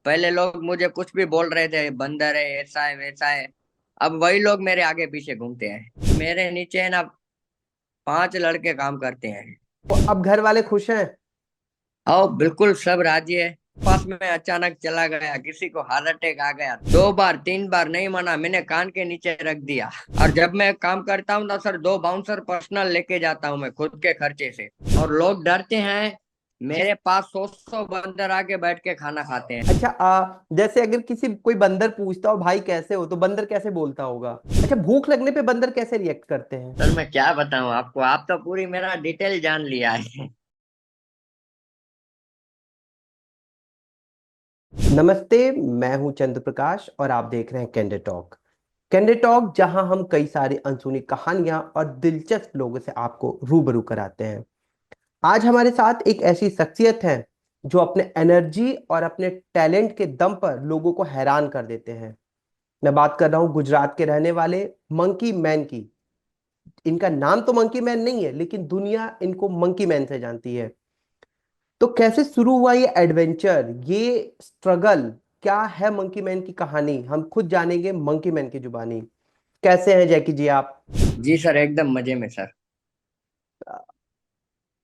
पहले लोग मुझे कुछ भी बोल रहे थे, बंदर है, ऐसा है, वैसा है। अब वही लोग मेरे आगे पीछे घूमते हैं। मेरे नीचे है ना, 5 लड़के काम करते हैं। तो अब घर वाले खुश हैं? और बिल्कुल सब राजी है। पास में अचानक चला गया, किसी को हार्ट अटैक आ गया, 2 बार 3 बार नहीं माना, मैंने कान के नीचे रख दिया। और जब मैं काम करता हूँ ना सर, 2 बाउंसर पर्सनल लेके जाता हूँ मैं खुद के खर्चे से। और लोग डरते हैं। मेरे पास 100 बंदर आके बैठ के खाना खाते हैं। अच्छा, जैसे अगर किसी कोई बंदर पूछता हो भाई कैसे हो, तो बंदर कैसे बोलता होगा? अच्छा, भूख लगने पे बंदर कैसे रिएक्ट करते हैं? सर मैं क्या बताऊं आपको, आप तो पूरी मेरा डिटेल जान लिया है। नमस्ते। मैं हूं चंद्र प्रकाश और आप देख रहे हैं कैंडे टॉक। कैंडे टॉक, जहां हम कई सारी अनसुनी कहानियां और दिलचस्प लोगों से आपको रूबरू कराते हैं। आज हमारे साथ एक ऐसी शख्सियत है जो अपने एनर्जी और अपने टैलेंट के दम पर लोगों को हैरान कर देते हैं। मैं बात कर रहा हूं गुजरात के रहने वाले मंकी मैन की। इनका नाम तो मंकी मैन नहीं है, लेकिन दुनिया इनको मंकी मैन से जानती है। तो कैसे शुरू हुआ ये एडवेंचर, ये स्ट्रगल, क्या है मंकी मैन की कहानी, हम खुद जानेंगे मंकी मैन की जुबानी। कैसे हैं जैकी जी आप? जी सर, एकदम मजे में सर।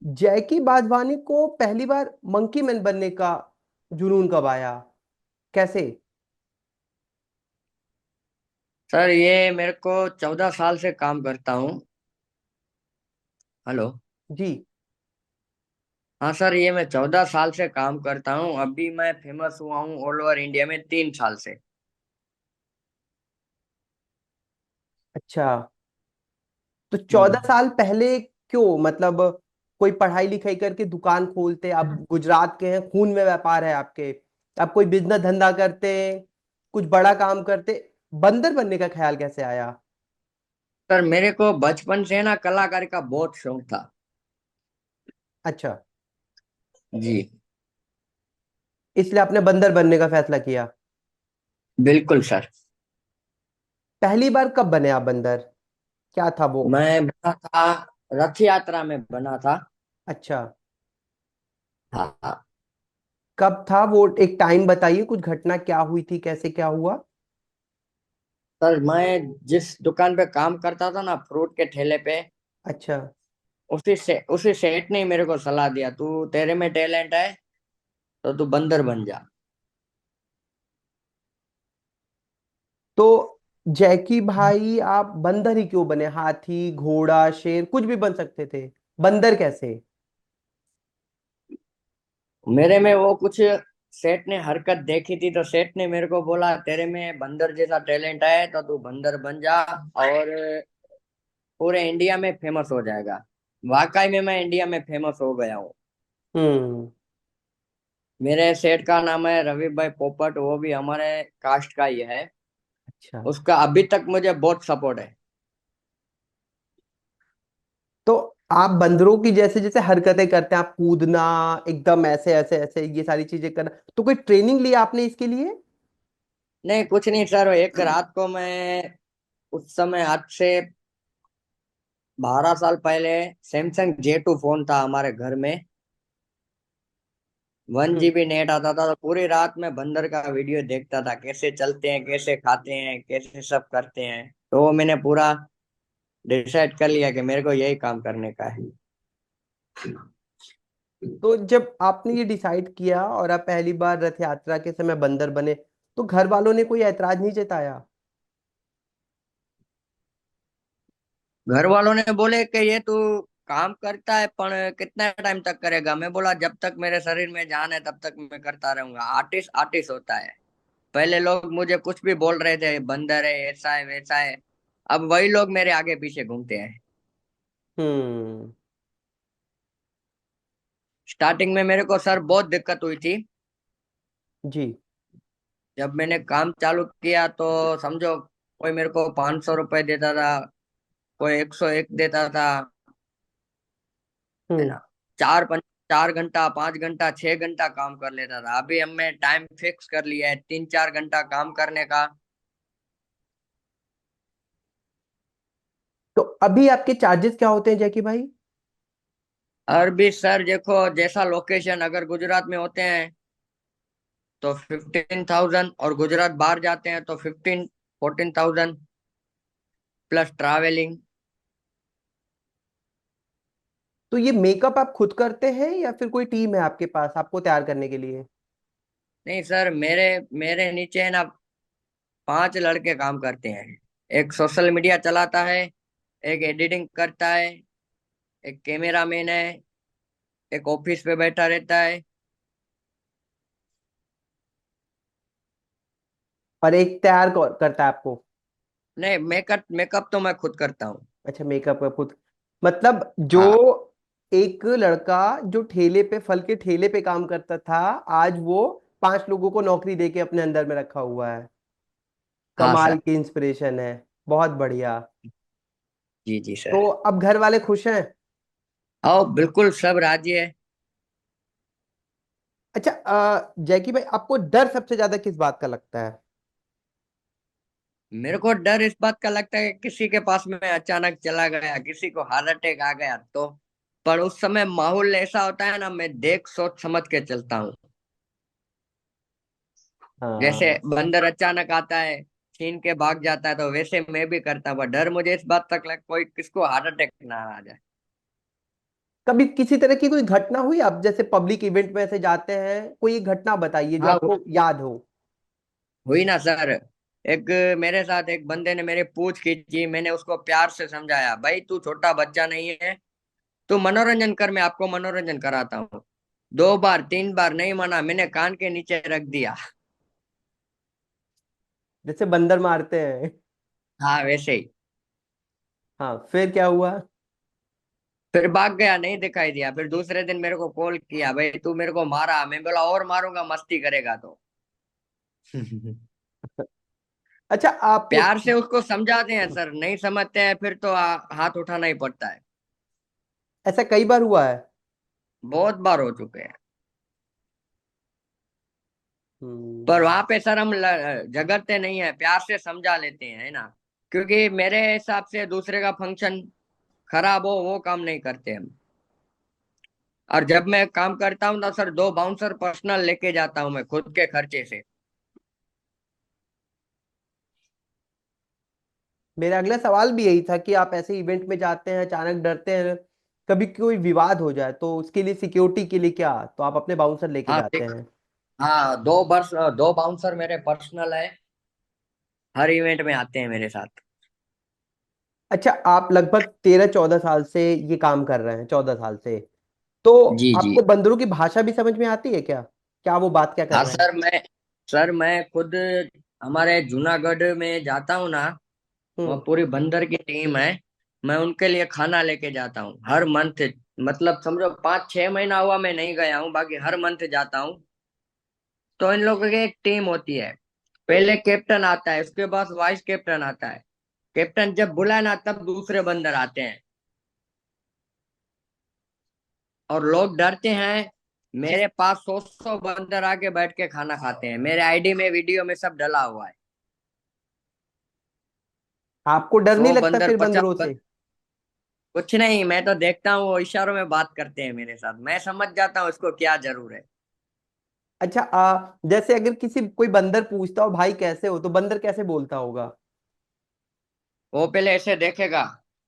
जैकी बाजवानी को पहली बार मंकी मैन बनने का जुनून कब आया? कैसे? सर ये मेरे को 14 साल से काम करता हूँ। हेलो। जी। हाँ सर, ये मैं 14 साल से काम करता हूँ। अभी मैं फेमस हुआ हूँ ऑल ओवर इंडिया में 3 साल से। अच्छा, तो चौदह हम्म। साल पहले क्यों, मतलब कोई पढ़ाई लिखाई करके दुकान खोलते? आप गुजरात के हैं, खून में व्यापार है आपके। आप कोई बिजनेस धंधा करते, कुछ बड़ा काम करते, बंदर बनने का ख्याल कैसे आया? सर मेरे को बचपन से ना कलाकारी का बहुत शौक था। अच्छा, जी। इसलिए आपने बंदर बनने का फैसला किया। बिल्कुल सर। पहली बार कब बने आप बंदर? क्या था वो? मैं बना था, रथ यात्रा में बना था। अच्छा, हाँ हाँ। कब था वो? एक टाइम बताइए, कुछ घटना क्या हुई थी, कैसे क्या हुआ? सर मैं जिस दुकान पे काम करता था ना, फ्रूट के ठेले पे, अच्छा, उसी सेठ ने मेरे को सलाह दिया, तू तेरे में टैलेंट है तो तू बंदर बन जा। तो जैकी भाई आप बंदर ही क्यों बने? हाथी, घोड़ा, शेर कुछ भी बन सकते थे, बंदर कैसे? मेरे में वो कुछ सेठ ने हरकत देखी थी, तो सेठ ने मेरे को बोला, तेरे में बंदर जैसा टैलेंट है तो तू बंदर बन जा और पूरे इंडिया में फेमस हो जाएगा। वाकई में मैं इंडिया में फेमस हो गया हूँ। हम्म। मेरे सेठ का नाम है रवि भाई पोपट, वो भी हमारे कास्ट का ही है। अच्छा, उसका अभी तक मुझे बहुत सपोर्ट है। तो आप बंदरों की जैसे जैसे हरकतें करते हैं, आप कूदना, एकदम ऐसे ऐसे ऐसे, ये सारी चीजें करना, तो कोई ट्रेनिंग लिया आपने इसके लिए? नहीं कुछ नहीं सर, एक रात को मैं, उस समय आज से 12 साल पहले, सैमसंग J2 फोन था हमारे घर में। वन हम्म। जीबी नेट आता था, तो पूरी रात में बंदर का वीडियो देखता था, कैसे चलते हैं, कैसे खाते हैं, कैसे सब करते हैं। तो वो मैंने पूरा डिसाइड कर लिया कि मेरे को यही काम करने का है। तो जब आपने ये डिसाइड किया और आप पहली बार रथ यात्रा के समय बंदर बने, तो घर वालों ने कोई ऐतराज नहीं जताया? घर वालों ने बोले कि ये तू काम करता है पर कितना टाइम तक करेगा। मैं बोला, जब तक मेरे शरीर में जान है तब तक मैं करता रहूंगा। आर्टिस्ट आर्टिस्ट होता है। पहले लोग मुझे कुछ भी बोल रहे थे, बंदर है, ऐसा है, वैसा है। अब वही लोग मेरे आगे पीछे घूमते हैं। हम्म। स्टार्टिंग में मेरे को सर बहुत दिक्कत हुई थी। जी। जब मैंने काम चालू किया तो समझो, कोई मेरे को 500 रुपए देता था, कोई 101 देता था, है हम्म। ना। 4 घंटा 5 घंटा 6 घंटा काम कर लेता था। अभी हमने टाइम फिक्स कर लिया है 3 4 घंटा काम करने का। तो अभी आपके चार्जेस क्या होते हैं जैकी भाई? और भी सर देखो, जैसा लोकेशन अगर गुजरात में होते हैं तो 15,000, और गुजरात बाहर जाते हैं तो 14,000 प्लस ट्रैवलिंग। तो ये मेकअप आप खुद करते हैं या फिर कोई टीम है आपके पास आपको तैयार करने के लिए? नहीं सर, मेरे मेरे नीचे है ना 5 लड़के काम करते हैं। एक सोशल मीडिया चलाता है, एक एडिटिंग करता है, एक कैमरामैन है, एक ऑफिस पे बैठा रहता है। और एक तैयार करता है आपको? नहीं, मेकअप मेकअप तो मैं खुद करता हूँ। अच्छा, मेकअप का खुद। मतलब जो हाँ। एक लड़का जो ठेले पे, फल के ठेले पे काम करता था, आज वो 5 लोगों को नौकरी देके अपने अंदर में रखा हुआ है। हाँ कमाल सर। की इंस्पिरेशन है। बहुत बढ़िया। जी जी तो सर। अब घर वाले खुश हैं? आओ, बिल्कुल सब राजी है। अच्छा, जैकी भाई, आपको डर सबसे ज्यादा किस बात का लगता है? मेरे को डर इस बात का लगता है कि किसी के पास में अचानक चला गया, किसी को हार्ट अटैक आ गया तो। पर उस समय माहौल ऐसा होता है ना, मैं देख सोच समझ के चलता हूँ। जैसे हाँ। बंदर अचानक आता है, छीन के भाग जाता है, तो वैसे मैं भी करता हूँ। पर डर मुझे इस बात तक लग, कोई किसको हार्ट अटैक ना आ जाए। कभी किसी तरह की कोई घटना हुई, आप जैसे पब्लिक इवेंट में ऐसे जाते हैं, कोई एक घटना बताइए जो हाँ, आपको याद हो। हुई ना सर। एक मेरे साथ एक बंदे ने मेरी पूछ खींची, मैंने उसको प्यार से समझाया, भाई तू छोटा बच्चा नहीं है, तू मनोरंजन कर, मैं आपको मनोरंजन कराता हूँ। 2 बार 3 बार नहीं माना, मैंने कान के नीचे रख दिया। जैसे बंदर मारते हैं। हाँ, वैसे ही। हाँ, फिर क्या हुआ? फिर भाग गया, नहीं दिखाई दिया। फिर दूसरे दिन मेरे को कॉल किया, भाई तू मेरे को मारा। मैं बोला और मारूंगा, मस्ती करेगा तो। अच्छा, आप प्यार से उसको समझाते हैं सर, नहीं समझते हैं फिर तो हाथ उठाना ही पड़ता है। ऐसा कई बार हुआ है? बहुत बार हो चुके हैं। पर हम्म। वहां पे सर हम झगड़ते नहीं है, प्यार से समझा लेते हैं, है ना। क्योंकि मेरे हिसाब से दूसरे का फंक्शन खराब हो वो काम नहीं करते हम। और जब मैं काम करता हूँ ना सर, 2 बाउंसर पर्सनल लेके जाता हूँ मैं खुद के खर्चे से। मेरा अगला सवाल भी यही था कि आप ऐसे इवेंट में जाते हैं, अचानक डरते हैं कभी कोई विवाद हो जाए, तो उसके लिए सिक्योरिटी के लिए क्या, तो आप अपने बाउंसर लेके हाँ जाते हैं? हाँ, 2 बाउंसर मेरे पर्सनल है, हर इवेंट में आते हैं मेरे साथ। अच्छा, आप लगभग 13-14 साल से ये काम कर रहे हैं, 14 साल से। तो जी जी। आपको बंदरों की भाषा भी समझ में आती है क्या? क्या वो बात क्या कर हाँ रहे हैं? सर मैं खुद हमारे जूनागढ़ में जाता हूँ ना, वहाँ हम्म। पूरी बंदर की टीम है। मैं उनके लिए खाना लेके जाता हूँ हर मंथ। मतलब समझो 5-6 महीना हुआ मैं नहीं गया हूँ, बाकी हर मंथ जाता हूँ। तो इन लोगों की एक टीम होती है। पहले कैप्टन आता है, उसके बाद वाइस कैप्टन आता है। कैप्टन जब बुलाए ना, तब दूसरे बंदर आते हैं। और लोग डरते हैं। मेरे पास 100 बंदर आके बैठ के खाना खाते हैं, मेरे आईडी में वीडियो में सब डला हुआ है। आपको डर नहीं सौ लगता बंदर फिर बंदरों 50 से? कुछ नहीं, मैं तो देखता हूँ वो इशारों में बात करते हैं मेरे साथ, मैं समझ जाता हूँ इसको क्या जरूर है। अच्छा, जैसे अगर किसी कोई बंदर पूछता हो भाई कैसे हो, तो बंदर कैसे बोलता होगा? वो पहले ऐसे देखेगा,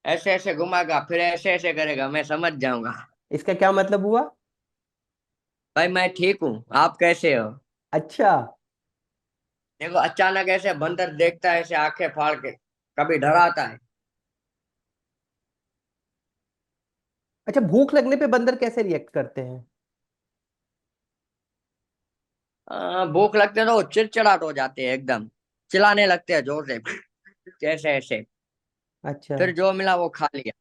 ऐसे ऐसे घुमाएगा, फिर ऐसे ऐसे करेगा, मैं समझ जाऊंगा। इसका क्या मतलब हुआ? भाई मैं ठीक हूँ, आप कैसे हो। अच्छा। देखो अचानक ऐसे बंदर देखता है, ऐसे आंखें फाड़ के, कभी डराता है। अच्छा, भूख लगने पे बंदर कैसे रिएक्ट करते हैं? भूख लगते तो वो चिड़चिड़ाट हो जाते हैं एकदम, चिल्लाने लगते हैं जोर से, ऐसे ऐसे। अच्छा। फिर जो मिला वो खा लिया।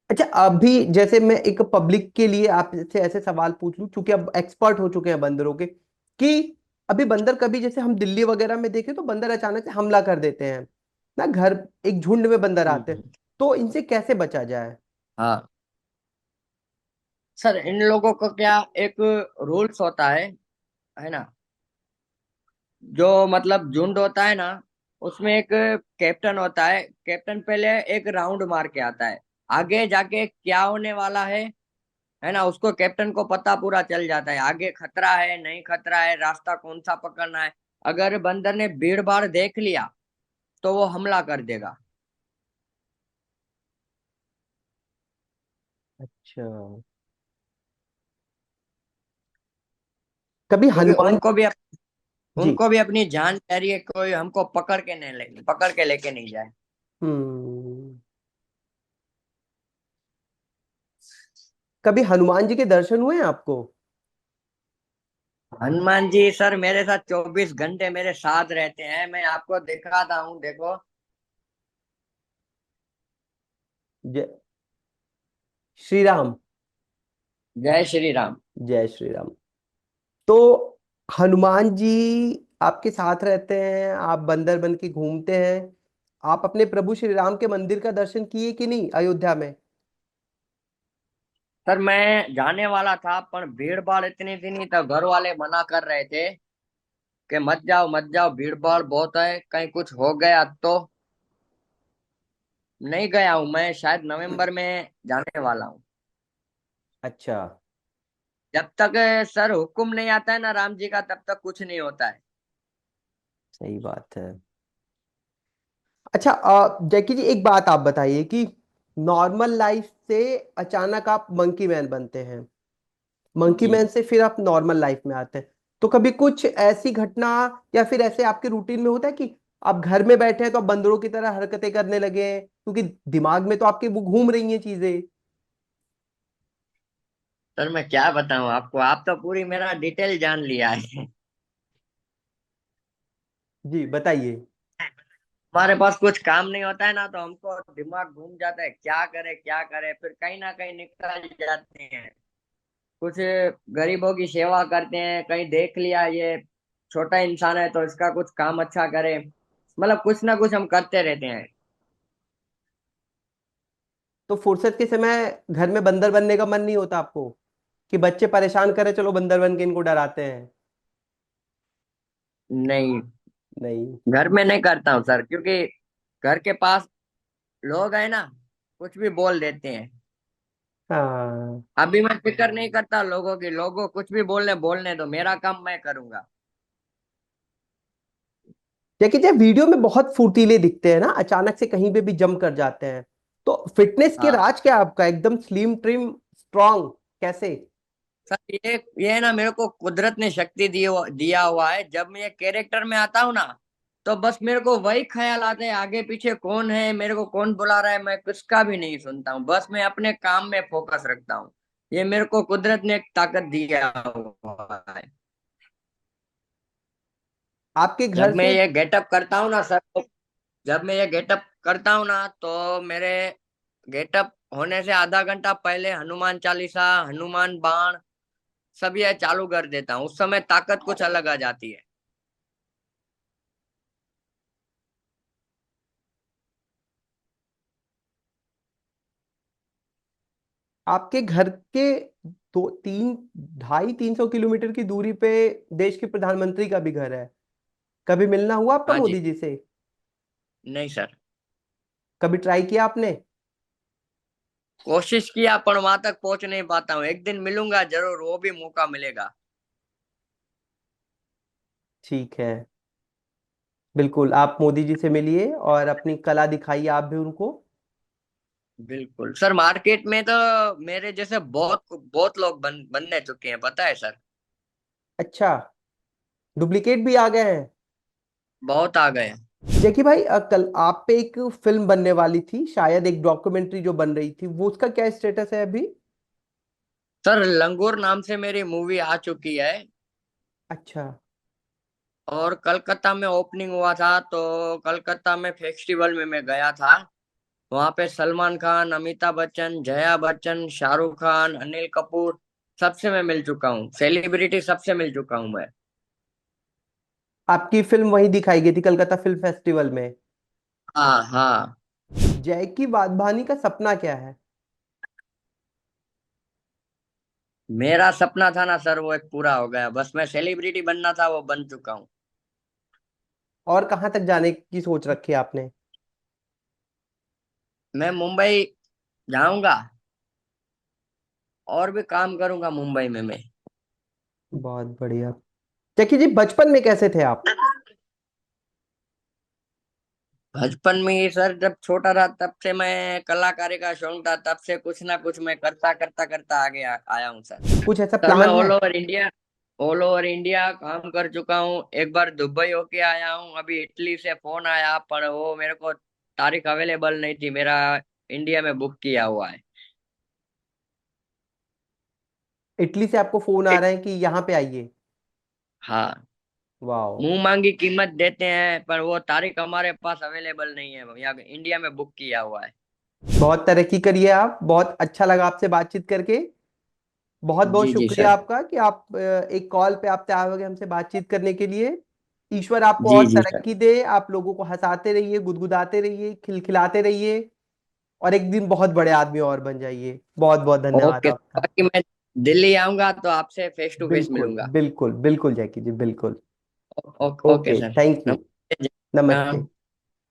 अच्छा, अभी जैसे मैं एक पब्लिक के लिए आपसे ऐसे सवाल पूछ लूं, क्योंकि अब एक्सपर्ट हो चुके हैं बंदरों के, कि अभी बंदर कभी, जैसे हम दिल्ली वगैरह में देखें तो बंदर अचानक से हमला कर देते हैं ना, घर, एक झुंड में बंदर आते हैं, हम्म। तो इनसे कैसे बचा जाए? हाँ सर, इन लोगों को क्या, एक रूल्स होता है ना। जो मतलब झुंड होता है ना, उसमें एक कैप्टन होता है। कैप्टन पहले एक राउंड मार के आता है, आगे जाके क्या होने वाला है ना, उसको कैप्टन को पता पूरा चल जाता है आगे खतरा है नहीं खतरा है, रास्ता कौन सा पकड़ना है। अगर बंदर ने भीड़ भाड़ देख लिया तो वो हमला कर देगा। अच्छा, कभी क्योंकि हनुमान। जी। उनको भी अपनी जान चाह रही है, कोई हमको पकड़ के लेके नहीं जाए। हम्म। कभी हनुमान जी के दर्शन हुए हैं आपको? हनुमान जी सर मेरे साथ 24 घंटे मेरे साथ रहते हैं, मैं आपको दिखाता हूँ, देखो। जय श्री राम। जय श्री राम। जय श्री राम। तो हनुमान जी आपके साथ रहते हैं, आप बंदर बन के घूमते हैं। आप अपने प्रभु श्री राम के मंदिर का दर्शन किए कि नहीं अयोध्या में? सर मैं जाने वाला था पर भीड़ भाड़ इतनी थी नहीं, तो घर वाले मना कर रहे थे कि मत जाओ भीड़ भाड़ बहुत है, कहीं कुछ हो गया तो। नहीं गया हूँ मैं, शायद नवंबर में जाने वाला हूँ। अच्छा। जब तक सर हुक्म नहीं आता है ना राम जी का, तब तक कुछ नहीं होता है। सही बात है। अच्छा, जैकी जी एक बात आप बताइए कि नॉर्मल लाइफ से अचानक आप मंकी मैन बनते हैं, मंकी जी मैन से फिर आप नॉर्मल लाइफ में आते हैं, तो कभी कुछ ऐसी घटना या फिर ऐसे आपके रूटीन में होता है कि आप घर में बैठे हैं तो आप बंदरों की तरह हरकतें करने लगे हैं, क्योंकि दिमाग में तो आपके वो घूम रही हैं चीजें? सर मैं क्या बताऊं आपको, आप तो पूरी मेरा डिटेल जान लिया है। जी बताइए। हमारे पास कुछ काम नहीं होता है ना, तो हमको दिमाग घूम जाता है, क्या करे, फिर कहीं ना कहीं निकल जाते हैं। कुछ गरीबों की सेवा करते हैं, कहीं देख लिया ये छोटा इंसान है तो इसका कुछ काम अच्छा करे, मतलब कुछ ना कुछ हम करते रहते हैं। तो फुर्सत के समय घर में बंदर बनने का मन नहीं होता आपको, कि बच्चे परेशान करे चलो बंदर बन के इनको डराते हैं? नहीं, नहीं। घर में नहीं करता हूँ सर, क्योंकि घर के पास लोग हैं ना, कुछ भी बोल देते हैं। हाँ। अभी मैं फिक्र नहीं करता लोगों की, लोगों कुछ भी बोलने बोलने दो, मेरा काम मैं करूंगा। जैकी जब वीडियो में बहुत फुर्तीले दिखते हैं ना, अचानक से कहीं पे भी जंप कर जाते हैं, तो फिटनेस के हाँ राज क्या है आपका, एकदम स्लिम ट्रिम स्ट्रांग कैसे? सर, ये ना मेरे को कुदरत ने शक्ति दिया हुआ है। जब मैं ये कैरेक्टर में आता हूँ ना, तो बस मेरे को वही ख्याल आता है, आगे पीछे कौन है, मेरे को कौन बुला रहा है, मैं किसका भी नहीं सुनता हूँ, बस मैं अपने काम में फोकस रखता हूँ। ये मेरे को कुदरत ने एक ताकत दिया हुआ है। आपके घर जब मैं से। ये गेटअप करता हूँ ना सर, जब मैं ये गेटअप करता हूँ ना, तो मेरे गेटअप होने से आधा घंटा पहले हनुमान चालीसा, हनुमान बाण सब ये चालू कर देता हूँ, उस समय ताकत कुछ अलग आ जाती है। आपके घर के 200-350 किलोमीटर की दूरी पे देश के प्रधानमंत्री का भी घर है। कभी मिलना हुआ आपका हाँ मोदी जी। जी से? नहीं सर, कभी ट्राई किया आपने? कोशिश किया पर वहां तक पहुंच नहीं पाता हूँ, एक दिन मिलूंगा जरूर, वो भी मौका मिलेगा। ठीक है, बिल्कुल आप मोदी जी से मिलिए और अपनी कला दिखाइए आप भी उनको। बिल्कुल सर, मार्केट में तो मेरे जैसे बहुत बहुत लोग बनने चुके हैं, पता है सर। अच्छा, डुप्लीकेट भी आ गए हैं? बहुत आ गए। जैकी भाई, कल आप पे एक फिल्म बनने वाली थी शायद, एक डॉक्यूमेंट्री जो बन रही थी, वो उसका क्या स्टेटस है अभी? सर लंगूर नाम से मेरी मूवी आ चुकी है, अच्छा। और कलकत्ता में ओपनिंग हुआ था, तो कलकत्ता में फेस्टिवल में मैं गया था। वहां पे सलमान खान, अमिताभ बच्चन, जया बच्चन, शाहरुख खान, अनिल कपूर, सबसे मैं मिल चुका हूँ, सेलिब्रिटी सबसे मिल चुका हूँ मैं। आपकी फिल्म वहीं दिखाई गई थी कलकत्ता फिल्म फेस्टिवल में? हाँ हाँ। जैकी वाधवानी का सपना क्या है? मेरा सपना था ना सर, वो एक पूरा हो गया, बस मैं सेलिब्रिटी बनना था, वो बन चुका हूँ। और कहाँ तक जाने की सोच रखी है आपने? मैं मुंबई जाऊंगा, और भी काम करूंगा मुंबई में मैं। बहुत बढ़िया। जैकी जी, बचपन में कैसे थे आप? बचपन में ही सर जब छोटा था तब से मैं कलाकारी का शौक था, तब से कुछ ना कुछ मैं करता करता करता आगे आया हूँ सर। कुछ ऐसा सर मैं प्लान है? ऑल ओवर इंडिया काम कर चुका हूँ। एक बार दुबई होके आया हूँ, अभी इटली से फोन आया पर वो मेरे को तारीख अवेलेबल नहीं थी, मेरा इंडिया में बुक किया हुआ है। इटली से आपको फोन आ रहा है कि यहाँ पे आइए? हाँ। वाह। मुंह मांगी कीमत देते हैं पर वो तारीख हमारे पास अवेलेबल नहीं है, यहाँ इंडिया में बुक किया हुआ है। बहुत तरक्की करिए आप, बहुत अच्छा लगा आपसे बातचीत करके। बहुत बहुत जी जी शुक्रिया सर। आपका कि आप एक कॉल पे आप तैयार हो गए हमसे बातचीत करने के लिए। ईश्वर आपको जी और जी सर। तरक्की दे, आप लोगों को हंसाते रहिए, गुदगुदाते रहिए, खिलखिलाते रहिए, और एक दिन बहुत बड़े आदमी और बन जाइए। बहुत बहुत धन्यवाद ओके, आपका। बाकी मैं दिल्ली आऊंगा तो आपसे फेस टू फेस बिल्कुल मिलूंगा। बिल्कुल बिल्कुल जैकी जी, बिल्कुल। Okay okay, sir. Thank you. नमस्ते। नमस्ते। हाँ।